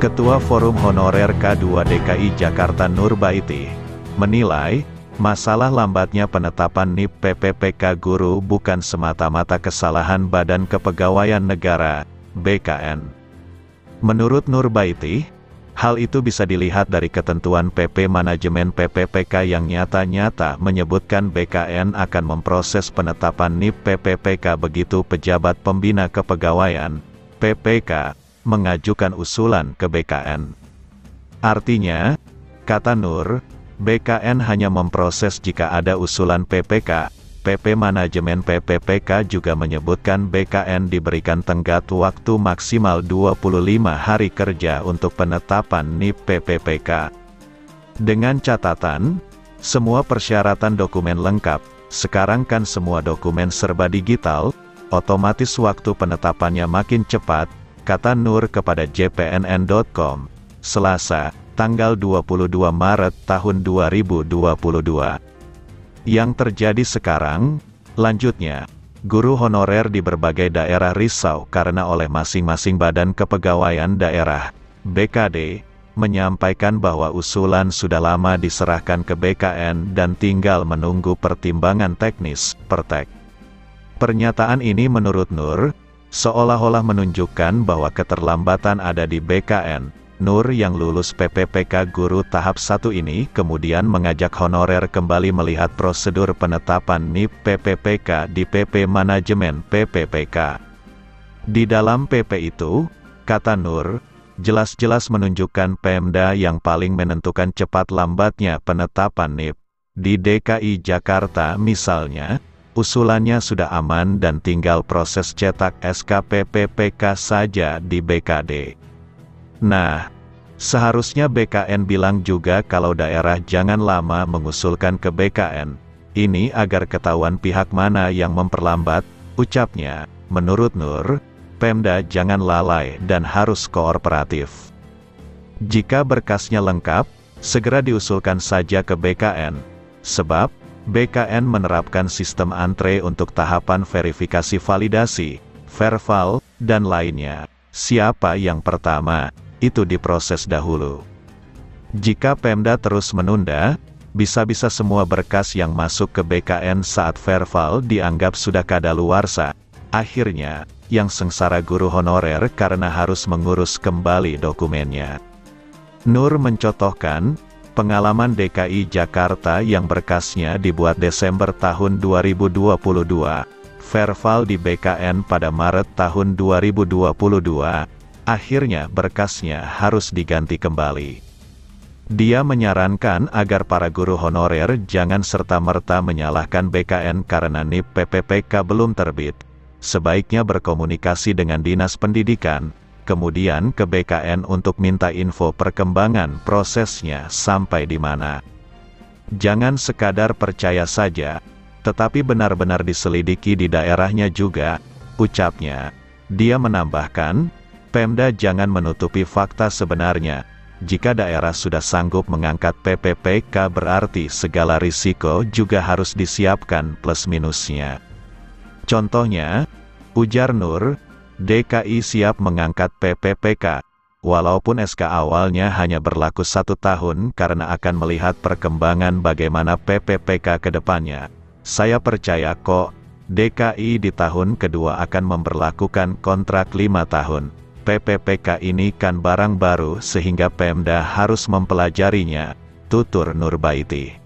Ketua Forum Honorer K2 DKI Jakarta Nurbaiti menilai, masalah lambatnya penetapan NIP PPPK guru bukan semata-mata kesalahan Badan Kepegawaian Negara, BKN. Menurut Nurbaiti, hal itu bisa dilihat dari ketentuan PP Manajemen PPPK yang nyata-nyata menyebutkan BKN akan memproses penetapan NIP PPPK begitu pejabat pembina kepegawaian, PPK, mengajukan usulan ke BKN. Artinya, kata Nur, BKN hanya memproses jika ada usulan PPK. PP Manajemen PPPK juga menyebutkan BKN diberikan tenggat waktu maksimal 25 hari kerja untuk penetapan NIP PPPK. Dengan catatan, semua persyaratan dokumen lengkap, sekarang kan semua dokumen serba digital, otomatis waktu penetapannya makin cepat, kata Nur kepada jpnn.com, Selasa, tanggal 22 Maret tahun 2022. Yang terjadi sekarang, lanjutnya, guru honorer di berbagai daerah risau karena oleh masing-masing Badan Kepegawaian Daerah, BKD, menyampaikan bahwa usulan sudah lama diserahkan ke BKN dan tinggal menunggu pertimbangan teknis, Pertek. Pernyataan ini menurut Nur, seolah-olah menunjukkan bahwa keterlambatan ada di BKN. Nur yang lulus PPPK guru tahap 1 ini kemudian mengajak honorer kembali melihat prosedur penetapan NIP PPPK di PP Manajemen PPPK. Di dalam PP itu, kata Nur, jelas-jelas menunjukkan Pemda yang paling menentukan cepat lambatnya penetapan NIP. Di DKI Jakarta misalnya, usulannya sudah aman dan tinggal proses cetak SK PPPK saja di BKD. Nah, seharusnya BKN bilang juga kalau daerah jangan lama mengusulkan ke BKN. Ini agar ketahuan pihak mana yang memperlambat, ucapnya. Menurut Nur, Pemda jangan lalai dan harus kooperatif. Jika berkasnya lengkap, segera diusulkan saja ke BKN. Sebab, BKN menerapkan sistem antre untuk tahapan verifikasi validasi, verval, dan lainnya. Siapa yang pertama? Itu diproses dahulu. Jika Pemda terus menunda, bisa-bisa semua berkas yang masuk ke BKN saat verval dianggap sudah kadaluarsa. Akhirnya, yang sengsara guru honorer karena harus mengurus kembali dokumennya. Nur mencontohkan, pengalaman DKI Jakarta yang berkasnya dibuat Desember tahun 2022, verval di BKN pada Maret tahun 2022, akhirnya berkasnya harus diganti kembali. Dia menyarankan agar para guru honorer jangan serta-merta menyalahkan BKN karena NIP PPPK belum terbit. Sebaiknya berkomunikasi dengan Dinas Pendidikan, kemudian ke BKN untuk minta info perkembangan prosesnya sampai di mana. Jangan sekadar percaya saja, tetapi benar-benar diselidiki di daerahnya juga, ucapnya. Dia menambahkan, Pemda jangan menutupi fakta sebenarnya. Jika daerah sudah sanggup mengangkat PPPK berarti segala risiko juga harus disiapkan plus minusnya. Contohnya, ujar Nur, DKI siap mengangkat PPPK, walaupun SK awalnya hanya berlaku 1 tahun karena akan melihat perkembangan bagaimana PPPK ke depannya. Saya percaya kok, DKI di tahun kedua akan memberlakukan kontrak 5 tahun. PPPK ini kan barang baru sehingga Pemda harus mempelajarinya, tutur Nurbaiti.